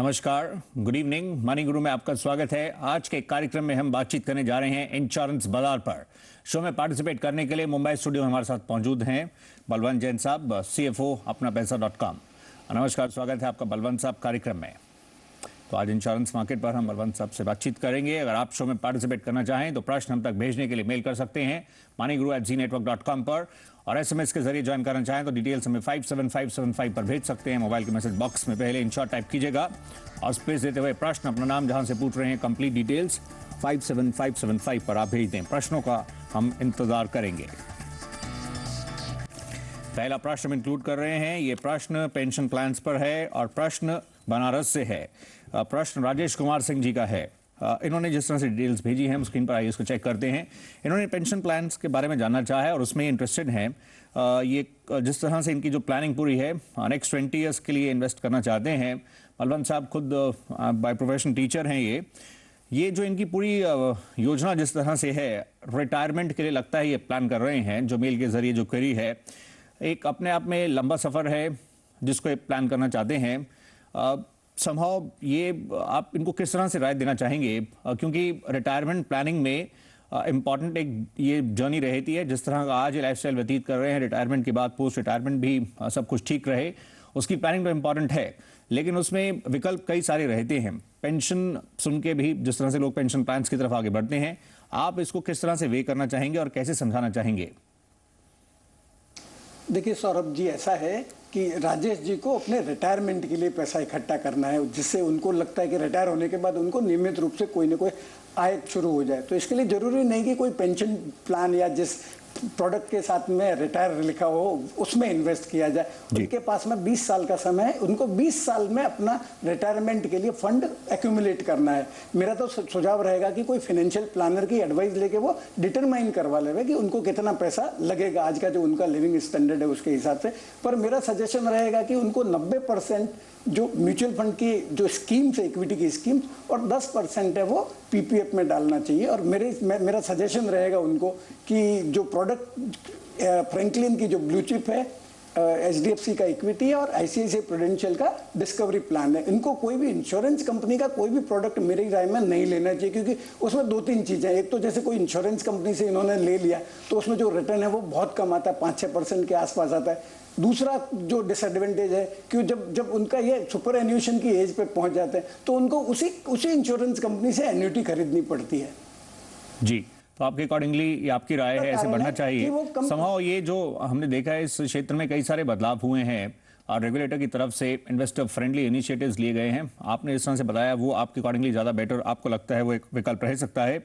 नमस्कार, good evening. Money गुरु में आपका स्वागत है। आज के कार्यक्रम में हम बातचीत करने जा रहे हैं इंश्योरेंस बाजार पर। शो में पार्टिसिपेट करने के लिए मुंबई स्टूडियो में हमारे साथ मौजूद हैं बलवंत जैन साहब, CFO अपनापैसा.com। नमस्कार, स्वागत है आपका बलवंत साहब कार्यक्रम में। तो आज इंश्योरेंस मार्केट पर हम बलवंत साहब से बातचीत करेंगे। अगर आप शो में पार्टिसिपेट करना चाहें तो प्रश्न हम तक भेजने के लिए मेल कर सकते हैं moneyguru@zenetwork.com पर, और SMS के जरिए ज्वाइन करना चाहें तो डिटेल्स हमें 57575 पर भेज सकते हैं। मोबाइल के मैसेज बॉक्स में पहले इंश्योर टाइप कीजिएगा और स्पेस देते हुए प्रश्न, अपना नाम, जहां से पूछ रहे हैं, कंप्लीट डिटेल्स 57575 पर आप भेज दें। प्रश्नों का हम इंतजार करेंगे। पहला प्रश्न हम इंक्लूड कर रहे हैं। ये प्रश्न पेंशन प्लान्स पर है और प्रश्न बनारस से है। प्रश्न राजेश कुमार सिंह जी का है। इन्होंने जिस तरह से डिटेल्स भेजी हैं, हम स्क्रीन पर आइए उसको चेक करते हैं। इन्होंने पेंशन प्लान्स के बारे में जानना चाहा है और उसमें इंटरेस्टेड हैं। ये जिस तरह से इनकी जो प्लानिंग पूरी है, नेक्स्ट 20 ईयर्स के लिए इन्वेस्ट करना चाहते हैं। बलवंत साहब खुद बाय प्रोफेशन टीचर हैं। ये जो इनकी पूरी योजना जिस तरह से है, रिटायरमेंट के लिए लगता है ये प्लान कर रहे हैं, जो मेल के जरिए जो क्वेरी है, एक अपने आप में लंबा सफ़र है जिसको प्लान करना चाहते हैं। समहाउ ये आप इनको किस तरह से राय देना चाहेंगे, क्योंकि रिटायरमेंट प्लानिंग में इम्पॉर्टेंट एक ये जर्नी रहती है। जिस तरह का आज ये लाइफस्टाइल व्यतीत कर रहे हैं, रिटायरमेंट के बाद पोस्ट रिटायरमेंट भी सब कुछ ठीक रहे, उसकी प्लानिंग तो इम्पॉर्टेंट है, लेकिन उसमें विकल्प कई सारे रहते हैं। पेंशन सुन के भी जिस तरह से लोग पेंशन प्लान्स की तरफ आगे बढ़ते हैं, आप इसको किस तरह से वे करना चाहेंगे और कैसे समझाना चाहेंगे? देखिए सौरभ जी, ऐसा है कि राजेश जी को अपने रिटायरमेंट के लिए पैसा इकट्ठा करना है, जिससे उनको लगता है कि रिटायर होने के बाद उनको नियमित रूप से कोई ना कोई आय शुरू हो जाए। तो इसके लिए जरूरी नहीं कि कोई पेंशन प्लान या जिस प्रोडक्ट के साथ में रिटायर लिखा हो उसमें इन्वेस्ट किया जाए। उनके पास में 20 साल का समय है, उनको 20 साल में अपना रिटायरमेंट के लिए फंड एक्यूमुलेट करना है। मेरा तो सुझाव रहेगा कि कोई फाइनेंशियल प्लानर की एडवाइस लेके वो डिटरमाइन करवा लेगा कि उनको कितना पैसा लगेगा आज का जो उनका लिविंग स्टैंडर्ड है उसके हिसाब से। पर मेरा सजेशन रहेगा कि उनको 90% जो म्यूचुअल फंड की जो स्कीम्स है, इक्विटी की स्कीम्स, और 10% है वो PPF में डालना चाहिए। और मेरा सजेशन रहेगा उनको कि जो प्रोडक्ट फ्रैंकलिन की जो ब्लू चिप है, HDFC का इक्विटी है और ICICI प्रूडेंशियल का डिस्कवरी प्लान है, इनको कोई भी इंश्योरेंस कंपनी का कोई भी प्रोडक्ट मेरी राय में नहीं लेना चाहिए, क्योंकि उसमें 2-3 चीज़ें। एक तो जैसे कोई इंश्योरेंस कंपनी से इन्होंने ले लिया तो उसमें जो रिटर्न है वो बहुत कम आता है, 5-6% के आसपास आता है। दूसरा जो डिसएडवांटेज है कि जब उनका ये सुपर एन्यूएशन की एज पे पहुंच जाते हैं तो उनको उसी इंश्योरेंस कंपनी से एन्युटी खरीदनी पड़ती है। जी, तो आपके अकॉर्डिंगली ये आपकी राय है, ऐसे बढ़ना चाहिए। समहाउ ये जो हमने देखा है, इस क्षेत्र में कई सारे बदलाव हुए हैं और रेगुलेटर की तरफ से इन्वेस्टर फ्रेंडली इनिशिएटिव्स लिए गए हैं। आपने इस तरह से बताया, वो आपके अकॉर्डिंगली ज़्यादा बेटर आपको लगता है, वो एक विकल्प रह सकता है।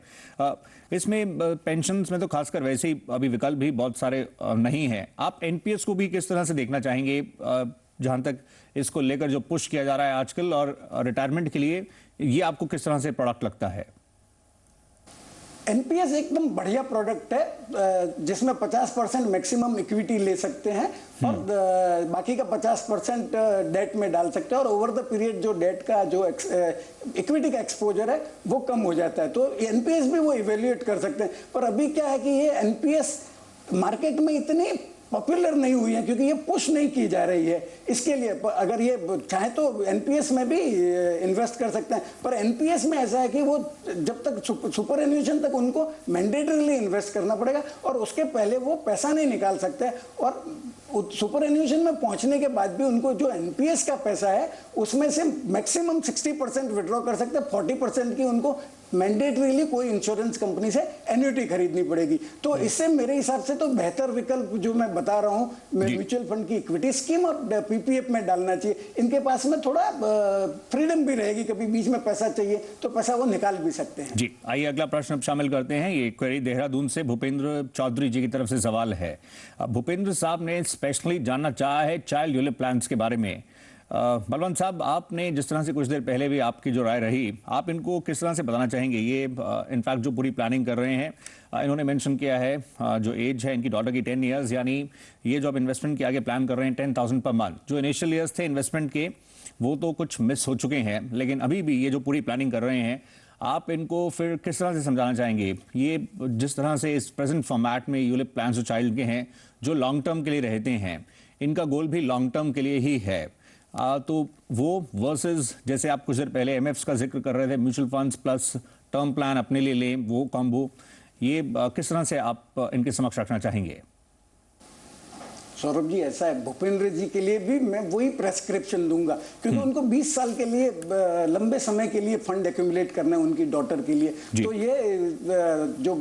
इसमें पेंशन्स में तो खासकर वैसे ही अभी विकल्प भी बहुत सारे नहीं हैं। आप NPS को भी किस तरह से देखना चाहेंगे, जहाँ तक इसको लेकर जो पुश किया जा रहा है आजकल, और रिटायरमेंट के लिए ये आपको किस तरह से प्रोडक्ट लगता है? NPS एकदम बढ़िया प्रोडक्ट है, जिसमें 50% मैक्सिमम इक्विटी ले सकते हैं और बाकी का 50% डेट में डाल सकते हैं, और ओवर द पीरियड जो डेट का जो इक्विटी का एक्सपोजर है वो कम हो जाता है। तो NPS भी वो इवेल्युएट कर सकते हैं। पर अभी क्या है कि ये NPS मार्केट में इतनी पॉपुलर नहीं हुई है, क्योंकि ये पुश नहीं की जा रही है। इसके लिए अगर ये चाहे तो NPS में भी इन्वेस्ट कर सकते हैं, पर NPS में ऐसा है कि वो जब तक सुपर एन्यूएशन तक उनको मैंडेटरीली इन्वेस्ट करना पड़ेगा और उसके पहले वो पैसा नहीं निकाल सकते। और सुपर एन्यूएशन में पहुंचने के बाद भी उनको जो NPS का पैसा है उसमें से मैक्सिमम 60% विड्रॉ कर सकते हैं, 40% की उनको मैंडेटरीली कोई इंश्योरेंस कंपनी से एन्युटी खरीदनी पड़ेगी। तो इससे मेरे हिसाब से तो बेहतर विकल्प जो मैं बता रहा हूँ, म्यूचुअल फंड की इक्विटी स्कीम और PPF में डालना चाहिए। इनके पास में थोड़ा फ्रीडम भी रहेगी, कभी बीच में पैसा चाहिए तो पैसा वो निकाल भी सकते हैं। जी, आइए अगला प्रश्न शामिल करते हैं। ये क्वेरी देहरादून से भूपेंद्र चौधरी जी की तरफ से सवाल है। भूपेंद्र साहब ने स्पेशली जानना चाहा है चाइल्ड यूलिप प्लान्स के बारे में। बलवंत साहब, आपने जिस तरह से कुछ देर पहले भी आपकी जो राय रही, आप इनको किस तरह से बताना चाहेंगे? ये इनफैक्ट जो पूरी प्लानिंग कर रहे हैं, इन्होंने मेंशन किया है जो एज है इनकी डॉटर की 10 ईयर्स, यानी ये जो आप इन्वेस्टमेंट के आगे प्लान कर रहे हैं 10,000 पर मंथ, जो इनिशियल ईयर्स थे इन्वेस्टमेंट के वो तो कुछ मिस हो चुके हैं, लेकिन अभी भी ये जो पूरी प्लानिंग कर रहे हैं, आप इनको फिर किस तरह से समझाना चाहेंगे? ये जिस तरह से इस प्रेजेंट फॉर्मेट में यूलिप प्लान जो चाइल्ड के हैं, जो लॉन्ग टर्म के लिए रहते हैं, इनका गोल भी लॉन्ग टर्म के लिए ही है। तो वो वर्सेस जैसे आप कुछ देर पहले एमएफ्स का जिक्र कर रहे थे, mutual funds plus term plan अपने लिए लें, वो कॉम्बो, ये किस तरह से आप इनके समक्ष रखना चाहेंगे? सौरभ जी, ऐसा है, भूपेंद्र जी के लिए भी मैं वही प्रेस्क्रिप्शन दूंगा, क्योंकि उनको 20 साल के लिए लंबे समय के लिए फंड एक्यूमुलेट करना है उनकी डॉटर के लिए। तो ये जो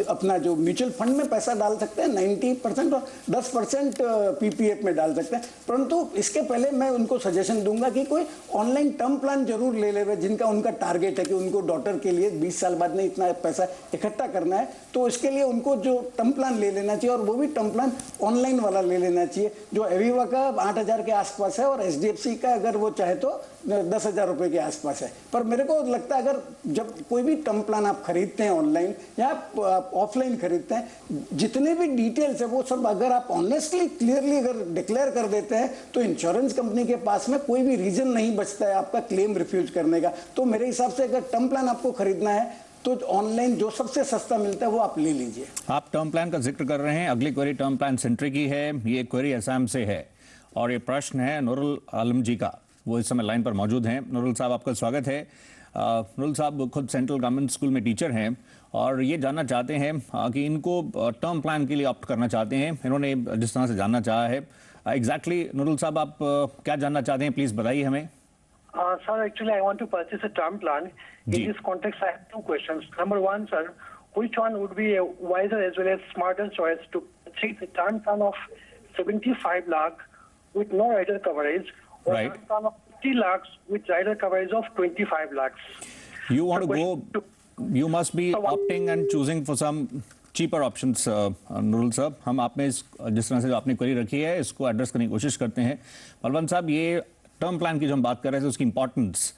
अपना जो म्यूचुअल फंड में पैसा डाल सकते हैं 90% और 10% पीपीएफ में डाल सकते हैं, परंतु इसके पहले मैं उनको सजेशन दूंगा कि कोई ऑनलाइन टर्म प्लान जरूर ले ले, जिनका उनका टारगेट है कि उनको डॉटर के लिए 20 साल बाद में इतना पैसा इकट्ठा करना है। तो इसके लिए उनको जो टर्म प्लान ले लेना चाहिए, और वो भी टर्म प्लान ऑनलाइन वाला ले लेना चाहिए, जो एविवा का 8,000 के आसपास है और एचडीएफसी का अगर वो चाहे तो 10,000 रुपए के आसपास है। पर मेरे को लगता है अगर जब कोई भी टर्म प्लान आप खरीदते हैं ऑनलाइन या ऑफलाइन खरीदते हैं, जितने भी डिटेल्स है वो सब अगर आप ऑनेस्टली क्लियरली अगर डिक्लेयर कर देते हैं, तो इंश्योरेंस कंपनी के पास में कोई भी रीजन नहीं बचता है आपका क्लेम रिफ्यूज करने का। तो मेरे हिसाब से अगर टर्म प्लान आपको खरीदना है तो ऑनलाइन जो सबसे सस्ता मिलता है वो आप ले लीजिए। आप टर्म प्लान का जिक्र कर रहे हैं, अगली क्वेरी टर्म प्लान सेंट्री की है, ये क्वेरी असम से है और ये प्रश्न है नूरुल आलम जी का, वो इस समय लाइन पर मौजूद हैं। नूरुल साहब, आपका स्वागत है। नूरुल साहब खुद सेंट्रल गवर्नमेंट स्कूल में टीचर हैं और ये जानना चाहते हैं कि इनको टर्म प्लान के लिए ऑप्ट करना चाहते हैं, इन्होंने जिस तरह से जानना चाहा है एग्जैक्टली। नूरुल साहब, आप क्या जानना चाहते हैं, प्लीज बताइए हमें। Sir, actually, I want to purchase a term plan. In this context, I have two questions. Number one, sir, which one would be a wiser as well as smarter choice to purchase a term plan of 75 lakh with no rider coverage, or Right. term plan of 50 lakhs with rider coverage of 25 lakhs? You want to go, you must be opting and choosing for some cheaper options, Nurul साहब। हम आप में जिस तरह से आपने query रखी है इसको एड्रेस करने की कोशिश करते हैं। बलवंत साहब, ये टर्म प्लान की जो हम बात कर रहे थे उसकी इंपॉर्टेंस,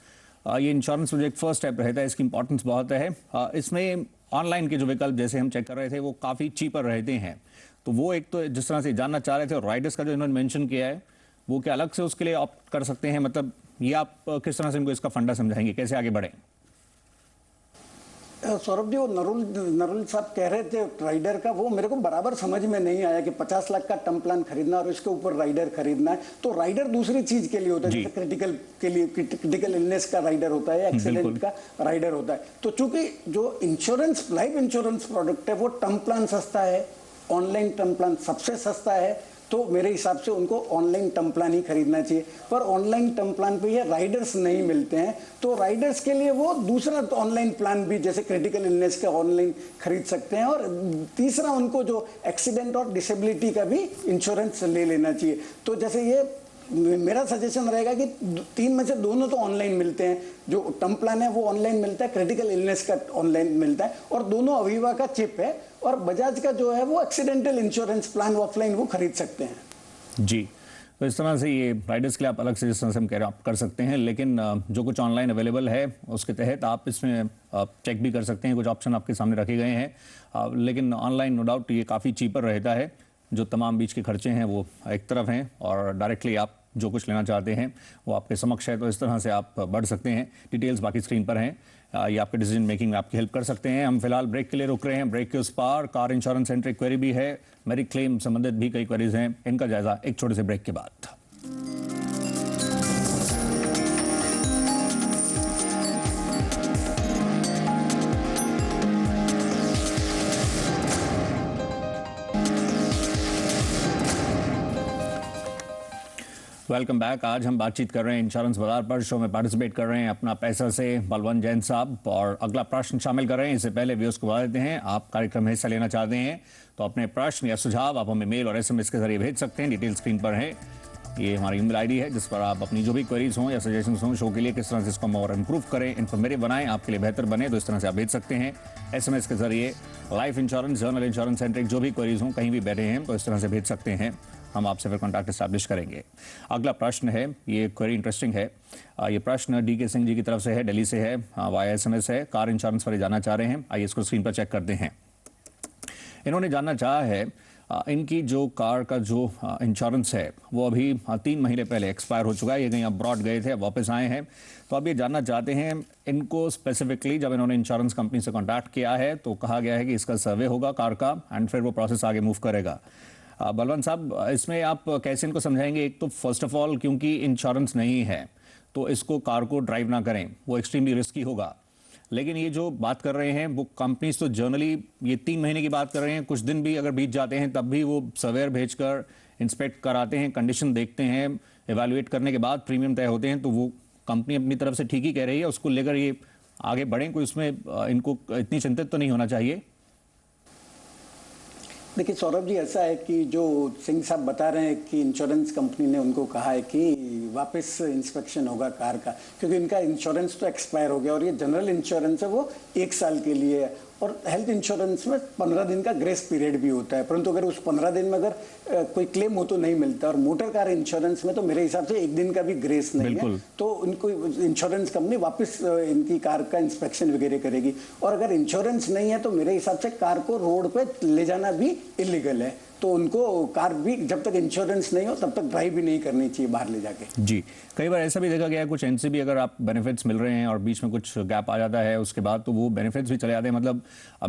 ये इंश्योरेंस में जो एक फर्स्ट स्टेप रहता है, इसकी इंपॉर्टेंस बहुत है। इसमें ऑनलाइन के जो विकल्प जैसे हम चेक कर रहे थे वो काफ़ी चीपर रहते हैं, तो वो एक तो जिस तरह से जानना चाह रहे थे। और राइडर्स का जो इन्होंने मेंशन किया है वो क्या अलग से उसके लिए ऑप्ट कर सकते हैं, मतलब ये आप किस तरह से इनको इसका फंडा समझाएंगे, कैसे आगे बढ़ें? सौरभ जी, वो नरुल साहब कह रहे थे राइडर का, वो मेरे को बराबर समझ में नहीं आया कि 50 लाख का टर्म प्लान खरीदना और इसके ऊपर राइडर खरीदना है। तो राइडर दूसरी चीज के लिए होता है, जैसे क्रिटिकल के लिए क्रिटिकल इलनेस का राइडर होता है, एक्सीडेंट का राइडर होता है। तो चूंकि जो इंश्योरेंस लाइफ इंश्योरेंस प्रोडक्ट है वो टर्म प्लान सस्ता है, ऑनलाइन टर्म प्लान सबसे सस्ता है, तो मेरे हिसाब से उनको ऑनलाइन टर्म प्लान ही खरीदना चाहिए। पर ऑनलाइन टर्म प्लान पे ये राइडर्स नहीं मिलते हैं, तो राइडर्स के लिए वो दूसरा ऑनलाइन प्लान भी जैसे क्रिटिकल इलनेस का ऑनलाइन खरीद सकते हैं, और तीसरा उनको जो एक्सीडेंट और डिसेबिलिटी का भी इंश्योरेंस ले लेना चाहिए। तो जैसे ये मेरा सजेशन रहेगा कि 3 में से दोनों तो ऑनलाइन मिलते हैं, जो टर्म प्लान है वो ऑनलाइन मिलता है, क्रिटिकल इलनेस का ऑनलाइन मिलता है, और दोनों अवीवा का चिप है, और बजाज का जो है वो एक्सीडेंटल इंश्योरेंस प्लान ऑफलाइन वो खरीद सकते हैं। जी, तो इस तरह से ये राइडर्स के लिए आप अलग से जिस तरह से हम कह रहे हैं आप कर सकते हैं, लेकिन जो कुछ ऑनलाइन अवेलेबल है उसके तहत आप इसमें चेक भी कर सकते हैं, कुछ ऑप्शन आपके सामने रखे गए हैं, लेकिन ऑनलाइन नो डाउट ये काफ़ी चीपर रहता है। जो तमाम बीच के खर्चे हैं वो एक तरफ हैं और डायरेक्टली आप जो कुछ लेना चाहते हैं वो आपके समक्ष है, तो इस तरह से आप बढ़ सकते हैं। डिटेल्स बाकी स्क्रीन पर हैं, ये आपके डिसीजन मेकिंग में आपकी हेल्प कर सकते हैं। हम फिलहाल ब्रेक के लिए रुक रहे हैं, ब्रेक के उस पार कार इंश्योरेंस सेंटर क्वेरी भी है, मेरी क्लेम संबंधित भी कई क्वेरीज हैं, इनका जायजा एक छोटे से ब्रेक के बाद। Welcome back. आज हम बातचीत कर रहे हैं इंश्योरेंस बाजार पर। शो में पार्टिसिपेट कर रहे हैं अपना पैसा से बलवंत जैन साहब, और अगला प्रश्न शामिल कर रहे हैं। इससे पहले व्यूअर्स को बता देते हैं, आप कार्यक्रम में हिस्सा लेना चाहते हैं तो अपने प्रश्न या सुझाव आप हमें मेल और SMS के जरिए भेज सकते हैं। डिटेल स्क्रीन पर है, ये हमारी ईमेल आईडी है जिस पर आप अपनी जो भी क्वेरीज हों या सजेशंस हों शो के लिए, किस तरह से इसको और इम्प्रूव करें, इन्फॉर्मेटिव बनाएं, आपके लिए बेहतर बने, तो इस तरह से आप भेज सकते हैं। SMS के जरिए life insurance, journal insurance centric जो भी क्वेरीज हों, कहीं भी बैठे हैं तो इस तरह से भेज सकते हैं, हम आपसे फिर कॉन्टैक्ट इस्टेब्लिश करेंगे। अगला प्रश्न है, ये क्वेरी इंटरेस्टिंग है। ये प्रश्न DK सिंह जी की तरफ से है, दिल्ली से है, वाया SMS है, कार इंश्योरेंस पर जानना चाह रहे हैं। आइए इसको स्क्रीन पर चेक करते हैं। इन्होंने जानना चाहा है इनकी जो कार का जो इंश्योरेंस है वो अभी 3 महीने पहले एक्सपायर हो चुका है, ये कहीं अब्रॉड गए थे, वापस आए हैं, तो अब ये जानना चाहते हैं इनको स्पेसिफिकली जब इन्होंने इंश्योरेंस कंपनी से कॉन्टैक्ट किया है तो कहा गया है कि इसका सर्वे होगा कार का एंड फिर वो प्रोसेस आगे मूव करेगा। बलवंत साहब, इसमें आप कैसे इनको समझाएंगे? एक तो फर्स्ट ऑफ ऑल क्योंकि इंश्योरेंस नहीं है तो इसको कार को ड्राइव ना करें, वो एक्सट्रीमली रिस्की होगा। लेकिन ये जो बात कर रहे हैं वो कंपनीज तो जनरली ये 3 महीने की बात कर रहे हैं, कुछ दिन भी अगर बीत जाते हैं तब भी वो सर्वेयर भेजकर इंस्पेक्ट कराते हैं, कंडीशन देखते हैं, एवेल्युएट करने के बाद प्रीमियम तय होते हैं। तो वो कंपनी अपनी तरफ से ठीक ही कह रही है, उसको लेकर ये आगे बढ़ें, कोई उसमें इनको इतनी चिंतित तो नहीं होना चाहिए। देखिए सौरभ जी, ऐसा है कि जो सिंह साहब बता रहे हैं कि इंश्योरेंस कंपनी ने उनको कहा है कि वापस इंस्पेक्शन होगा कार का, क्योंकि इनका इंश्योरेंस तो एक्सपायर हो गया और ये जनरल इंश्योरेंस है वो 1 साल के लिए है, और हेल्थ इंश्योरेंस में 15 दिन का ग्रेस पीरियड भी होता है। परंतु अगर उस 15 दिन में अगर कोई क्लेम हो तो नहीं मिलता, और मोटर कार इंश्योरेंस में तो मेरे हिसाब से 1 दिन का भी ग्रेस नहीं है। तो उनको इंश्योरेंस कंपनी वापस इनकी कार का इंस्पेक्शन वगैरह करेगी, और अगर इंश्योरेंस नहीं है तो मेरे हिसाब से कार को रोड पे ले जाना भी इलीगल है। तो उनको कार भी जब तक इंश्योरेंस नहीं हो तब तक ड्राइव भी नहीं करनी चाहिए बाहर ले जाके। जी, कई बार ऐसा भी देखा गया है, कुछ एनसीबी अगर आप बेनिफिट्स मिल रहे हैं और बीच में कुछ गैप आ जाता है उसके बाद तो वो बेनिफिट्स भी चले जाते हैं। मतलब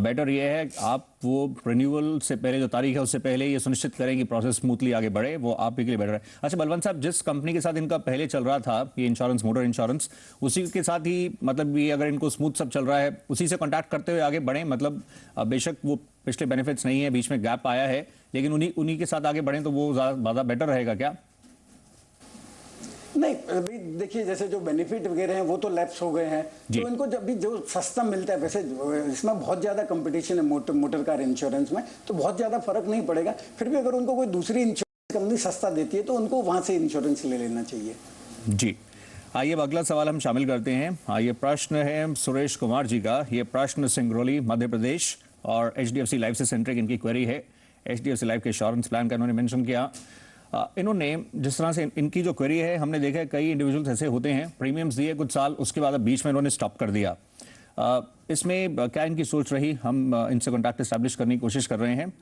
बेटर ये है आप वो रिन्यूअल से पहले जो तारीख है उससे पहले ये सुनिश्चित करें कि प्रोसेस स्मूथली आगे बढ़े, वो आपके लिए बेटर है। अच्छा बलवंत साहब, जिस कंपनी के साथ इनका पहले चल रहा था ये इंश्योरेंस, मोटर इंश्योरेंस, उसी के साथ ही मतलब ये अगर इनको स्मूथ सब चल रहा है उसी से कॉन्टैक्ट करते हुए आगे बढ़ें? मतलब बेशक वो पिछले बेनिफिट्स नहीं है, बीच में गैप आया है, लेकिन उन्हीं के साथ आगे बढ़ें तो वो ज़्यादा बेटर रहेगा क्या? नहीं, अभी देखिए जैसे जो बेनिफिट वगैरह हैं वो तो लैप्स हो गए हैं, तो इनको जब भी जो सस्ता मिलता है, वैसे इसमें बहुत ज़्यादा कंपटीशन है मोटर कार इंश्योरेंस में, तो बहुत ज़्यादा फर्क नहीं पड़ेगा। फिर भी अगर उनको कोई दूसरी इंश्योरेंस कंपनी सस्ता देती है तो उनको वहाँ से इंश्योरेंस ले लेना चाहिए। जी, आइए अब अगला सवाल हम शामिल करते हैं। ये प्रश्न है सुरेश कुमार जी का। ये प्रश्न सिंगरौली मध्य प्रदेश और HDFC लाइफ से सेंट्रिक इनकी क्वेरी है। HDFC लाइफ के इंश्योरेंस प्लान का इन्होंने मेंशन किया। इन्होंने जिस तरह से इनकी जो क्वेरी है, हमने देखा है कई इंडिविजुअल्स ऐसे होते हैं प्रीमियम्स दिए कुछ साल, उसके बाद अब बीच में इन्होंने स्टॉप कर दिया। इसमें क्या इनकी सोच रही, हम इनसे कॉन्टैक्ट एस्टैब्लिश करने की कोशिश कर रहे हैं।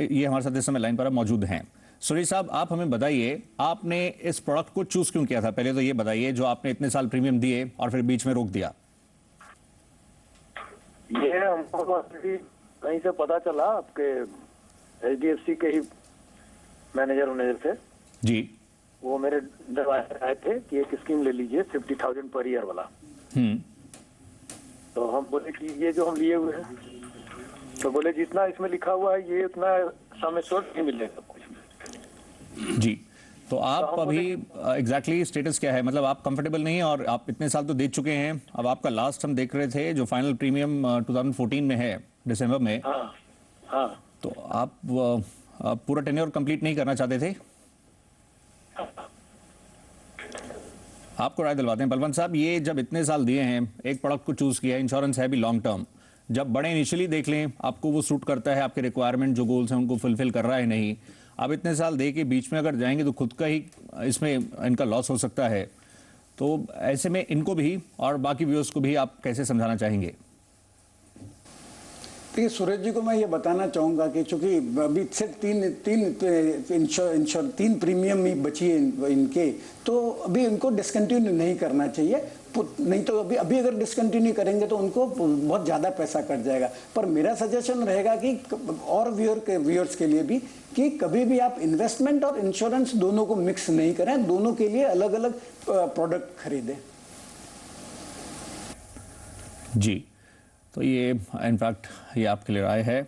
ये हमारे साथ इस समय लाइन पर मौजूद हैं। सुरेश साहब, आप हमें बताइए आपने इस प्रोडक्ट को चूज क्यों किया था? पहले तो ये बताइए, जो आपने इतने साल प्रीमियम दिए और फिर बीच में रोक दिया। ये हमको कहीं से पता चला, आपके HDFC के ही मैनेजर थे जी, वो मेरे दरवाजे आए थे कि एक स्कीम ले लीजिए 50,000 पर ईयर वाला। तो हम बोले कि ये जो हम लिए हुए हैं, तो बोले जितना इसमें लिखा हुआ है ये उतना सम एश्योर्ड नहीं मिलेगा कुछ। जी, तो आप अभी एग्जैक्टली स्टेटस क्या है? मतलब आप कंफर्टेबल नहीं है, और आप इतने साल तो दे चुके हैं, अब आपका लास्ट हम देख रहे थे जो फाइनल प्रीमियम 2014 में है, दिसंबर में। हाँ। तो आप पूरा टेन्योर कंप्लीट नहीं करना चाहते थे? आपको राय दिलवाते हैं बलवंत साहब, ये जब इतने साल दिए हैं, एक प्रोडक्ट को चूज किया, इंश्योरेंस है भी लॉन्ग टर्म, जब बड़े इनिशियली देख लें आपको वो सूट करता है, आपके रिक्वायरमेंट जो गोल्स हैं उनको फुलफिल कर रहा है नहीं, आप इतने साल दे के बीच में अगर जाएंगे तो खुद का ही इसमें इनका लॉस हो सकता है। तो ऐसे में इनको भी और बाकी व्यूअर्स को भी आप कैसे समझाना चाहेंगे? देखिए सूरज जी को मैं ये बताना चाहूँगा कि चूंकि अभी सिर्फ तीन प्रीमियम ही बची है इनके, तो अभी इनको डिसकंटिन्यू नहीं करना चाहिए। नहीं तो अभी अगर डिसकंटिन्यू करेंगे तो उनको बहुत ज़्यादा पैसा कट जाएगा। पर मेरा सजेशन रहेगा कि और व्यूअर्स के लिए भी कि कभी भी आप इन्वेस्टमेंट और इंश्योरेंस दोनों को मिक्स नहीं करें, दोनों के लिए अलग अलग प्रोडक्ट खरीदें। जी, तो ये इनफैक्ट ये आपके लिए राय है।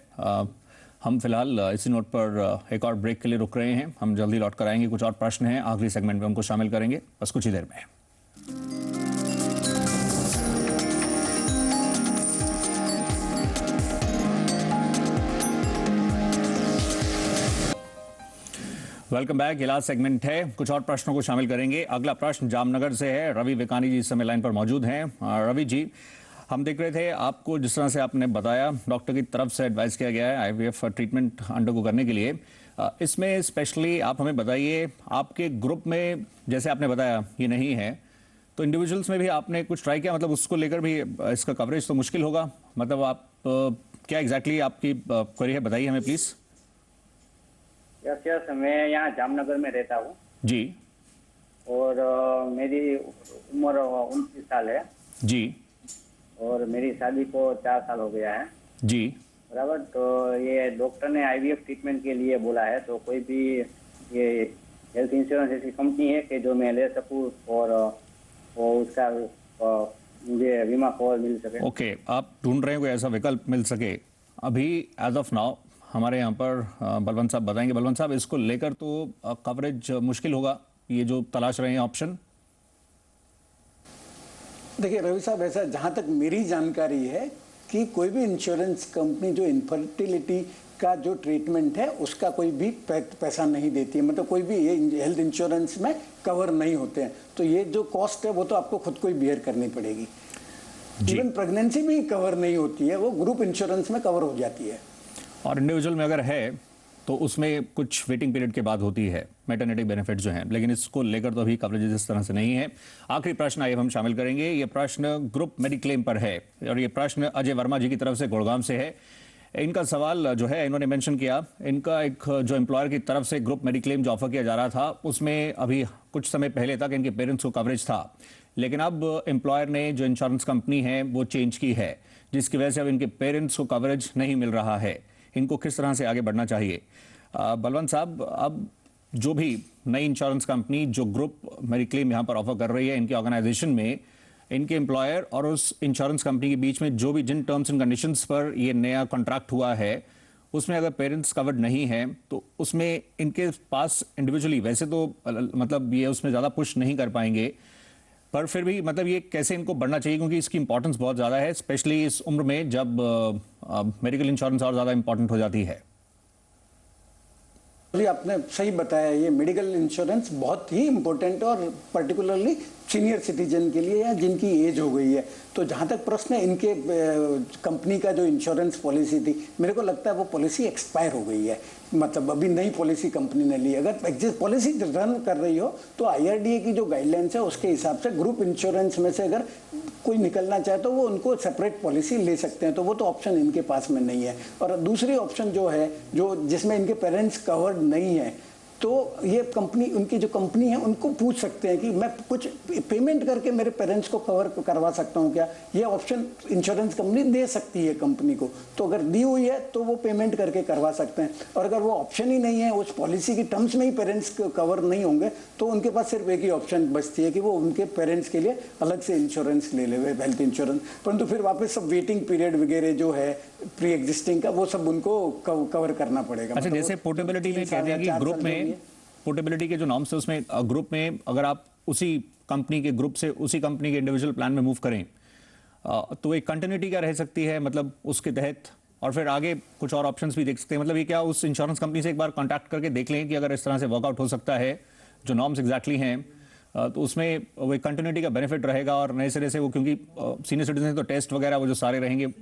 हम फिलहाल इसी नोट पर एक और ब्रेक के लिए रुक रहे हैं। हम जल्दी लौट कर आएंगे, कुछ और प्रश्न हैं आखिरी सेगमेंट में, उनको शामिल करेंगे बस कुछ ही देर में। Welcome back. ये लास्ट सेगमेंट है, कुछ और प्रश्नों को शामिल करेंगे। अगला प्रश्न जामनगर से है, रवि विकानी जी इस समय लाइन पर मौजूद हैं। रवि जी, हम देख रहे थे आपको, जिस तरह से आपने बताया डॉक्टर की तरफ से एडवाइस किया गया है IVF ट्रीटमेंट अंडरगो करने के लिए। इसमें स्पेशली आप हमें बताइए, आपके ग्रुप में जैसे आपने बताया ये नहीं है, तो इंडिविजुअल्स में भी आपने कुछ ट्राई किया? मतलब उसको लेकर भी इसका कवरेज तो मुश्किल होगा। मतलब आप क्या एग्जैक्टली आपकी क्वेरी है, बताइए हमें प्लीज। यस, मैं यहाँ जामनगर में रहता हूँ जी, और मेरी उम्र 29 साल है जी, और मेरी शादी को 4 साल हो गया है जी। बराबर। तो ये डॉक्टर ने आईवीएफ ट्रीटमेंट के लिए बोला है, तो कोई भी ये हेल्थ इंश्योरेंस ऐसी कंपनी है कि जो मैं ले सकूं और वो उसका मुझे बीमा कवर मिल सके? ओके, आप ढूंढ रहे हैं कोई ऐसा विकल्प मिल सके। अभी एज ऑफ नाउ हमारे यहाँ पर बलवंत साहब बताएंगे। बलवंत साहब, इसको लेकर तो कवरेज मुश्किल होगा, ये जो तलाश रहे हैं ऑप्शन। देखिए रवि साहब, ऐसा जहाँ तक मेरी जानकारी है कि कोई भी इंश्योरेंस कंपनी जो इनफर्टिलिटी का जो ट्रीटमेंट है उसका कोई भी पैसा नहीं देती है, मतलब कोई भी ये हेल्थ इंश्योरेंस में कवर नहीं होते हैं। तो ये जो कॉस्ट है वो तो आपको खुद को ही बियर करनी पड़ेगी। इवन प्रेगनेंसी भी कवर नहीं होती है, वो ग्रुप इंश्योरेंस में कवर हो जाती है। और इंडिविजुअल में अगर है तो उसमें कुछ वेटिंग पीरियड के बाद होती है मैटरनिटी बेनिफिट जो हैं, लेकिन इसको लेकर तो अभी कवरेज इस तरह से नहीं है। आखिरी प्रश्न आइए हम शामिल करेंगे। ये प्रश्न ग्रुप मेडिक्लेम पर है और ये प्रश्न अजय वर्मा जी की तरफ से गुड़गांव से है। इनका सवाल जो है, इन्होंने मेंशन किया, इनका एक जो एम्प्लॉयर की तरफ से ग्रुप मेडिक्लेम जो ऑफर किया जा रहा था उसमें अभी कुछ समय पहले तक इनके पेरेंट्स को कवरेज था, लेकिन अब एम्प्लॉयर ने जो इंश्योरेंस कंपनी है वो चेंज की है, जिसकी वजह से अब इनके पेरेंट्स को कवरेज नहीं मिल रहा है। इनको किस तरह से आगे बढ़ना चाहिए? बलवंत साहब, अब जो भी नई इंश्योरेंस कंपनी जो ग्रुप मेडिक्लेम यहाँ पर ऑफर कर रही है, इनके ऑर्गेनाइजेशन में इनके एम्प्लॉयर और उस इंश्योरेंस कंपनी के बीच में जो भी जिन टर्म्स एंड कंडीशंस पर ये नया कॉन्ट्रैक्ट हुआ है उसमें अगर पेरेंट्स कवर्ड नहीं है तो उसमें इनके पास इंडिविजुअली वैसे तो मतलब ये उसमें ज़्यादा पुश नहीं कर पाएंगे, पर फिर भी मतलब ये कैसे इनको बढ़ना चाहिए, क्योंकि इसकी इंपॉर्टेंस बहुत ज़्यादा है, स्पेशली इस उम्र में जब मेडिकल इंश्योरेंस और ज़्यादा इंपॉर्टेंट हो जाती है। आपने सही बताया, ये मेडिकल इंश्योरेंस बहुत ही इंपॉर्टेंट है और पर्टिकुलरली सीनियर सिटीजन के लिए या जिनकी एज हो गई है। तो जहाँ तक प्रश्न है इनके कंपनी का जो इंश्योरेंस पॉलिसी थी, मेरे को लगता है वो पॉलिसी एक्सपायर हो गई है, मतलब अभी नई पॉलिसी कंपनी ने ली। अगर एग्जिस्ट पॉलिसी रन कर रही हो तो IRDA की जो गाइडलाइंस है उसके हिसाब से ग्रुप इंश्योरेंस में से अगर कोई निकलना चाहे तो वो उनको सेपरेट पॉलिसी ले सकते हैं, तो वो तो ऑप्शन इनके पास में नहीं है। और दूसरी ऑप्शन जो है जो जिसमें इनके पेरेंट्स कवर्ड नहीं है, तो ये कंपनी, उनकी जो कंपनी है उनको पूछ सकते हैं कि मैं कुछ पेमेंट करके मेरे पेरेंट्स को कवर करवा सकता हूँ क्या। ये ऑप्शन इंश्योरेंस कंपनी दे सकती है कंपनी को, तो अगर दी हुई है तो वो पेमेंट करके करवा सकते हैं। और अगर वो ऑप्शन ही नहीं है, उस पॉलिसी की टर्म्स में ही पेरेंट्स कवर नहीं होंगे, तो उनके पास सिर्फ एक ही ऑप्शन बचती है कि वो उनके पेरेंट्स के लिए अलग से इंश्योरेंस ले ले, हेल्थ इंश्योरेंस। परंतु फिर वापस सब वेटिंग पीरियड वगैरह जो है प्री एग्जिस्टिंग का, वो सब उनको कवर करना पड़ेगा। अच्छा, जैसे पोर्टेबिलिटी में कहते हैं कि ग्रुप में पोर्टेबिलिटी के जो नॉर्म्स है उसमें ग्रुप में अगर आप उसी कंपनी के ग्रुप से उसी कंपनी के इंडिविजुअल प्लान में मूव करें तो एक कंटिन्यूटी क्या रह सकती है, मतलब उसके तहत, और फिर आगे कुछ और ऑप्शंस भी देख सकते हैं। मतलब ये क्या उस इंश्योरेंस कंपनी से एक बार कांटेक्ट करके देख लें कि अगर इस तरह से वर्कआउट हो सकता है, जो नॉर्म्स एग्जैक्टली हैं, तो उसमें वो कंटिन्यूटी का बेनिफिट रहेगा और नए सिरे से वो, क्योंकि सीनियर सिटीजन तो टेस्ट वगैरह वो जो सारे रहेंगे,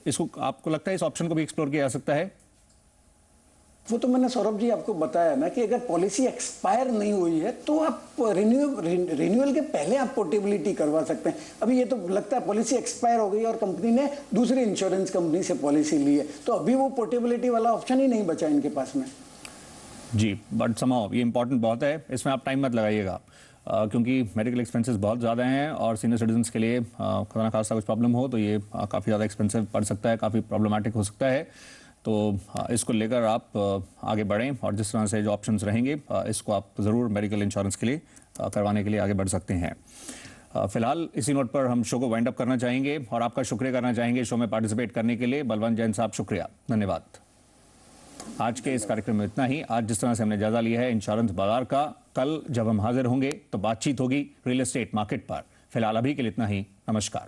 इसको आपको लगता है इस ऑप्शन को भी एक्सप्लोर किया जा सकता है? वो तो मैंने सौरभ जी आपको बताया ना कि अगर पॉलिसी एक्सपायर नहीं हुई है तो आप रिन्यूअल के पहले आप पोर्टेबिलिटी करवा सकते हैं। अभी ये तो लगता है पॉलिसी एक्सपायर हो गई और कंपनी ने दूसरी इंश्योरेंस कंपनी से पॉलिसी ली है, तो अभी वो पोर्टेबिलिटी वाला ऑप्शन ही नहीं बचा इनके पास में। जी, बट समहाउ ये इंपॉर्टेंट बहुत है, इसमें आप टाइम मत लगाइएगा क्योंकि मेडिकल एक्सपेंसेस बहुत ज़्यादा हैं और सीनियर सिटीजन्स के लिए खतरा खासा कुछ प्रॉब्लम हो तो ये काफ़ी ज़्यादा एक्सपेंसिव पड़ सकता है, काफ़ी प्रॉब्लमेटिक हो सकता है। तो इसको लेकर आप आगे बढ़ें और जिस तरह से जो ऑप्शंस रहेंगे इसको आप ज़रूर मेडिकल इंश्योरेंस के लिए करवाने के लिए आगे बढ़ सकते हैं। फिलहाल इसी नोट पर हम शो को वाइंड अप करना चाहेंगे और आपका शुक्रिया करना चाहेंगे शो में पार्टिसिपेट करने के लिए। बलवंत जैन साहब, शुक्रिया, धन्यवाद। आज के इस कार्यक्रम में इतना ही। आज जिस तरह से हमने जायजा लिया है इंश्योरेंस बाजार का, कल जब हम हाजिर होंगे तो बातचीत होगी रियल एस्टेट मार्केट पर। फिलहाल अभी के लिए इतना ही। नमस्कार।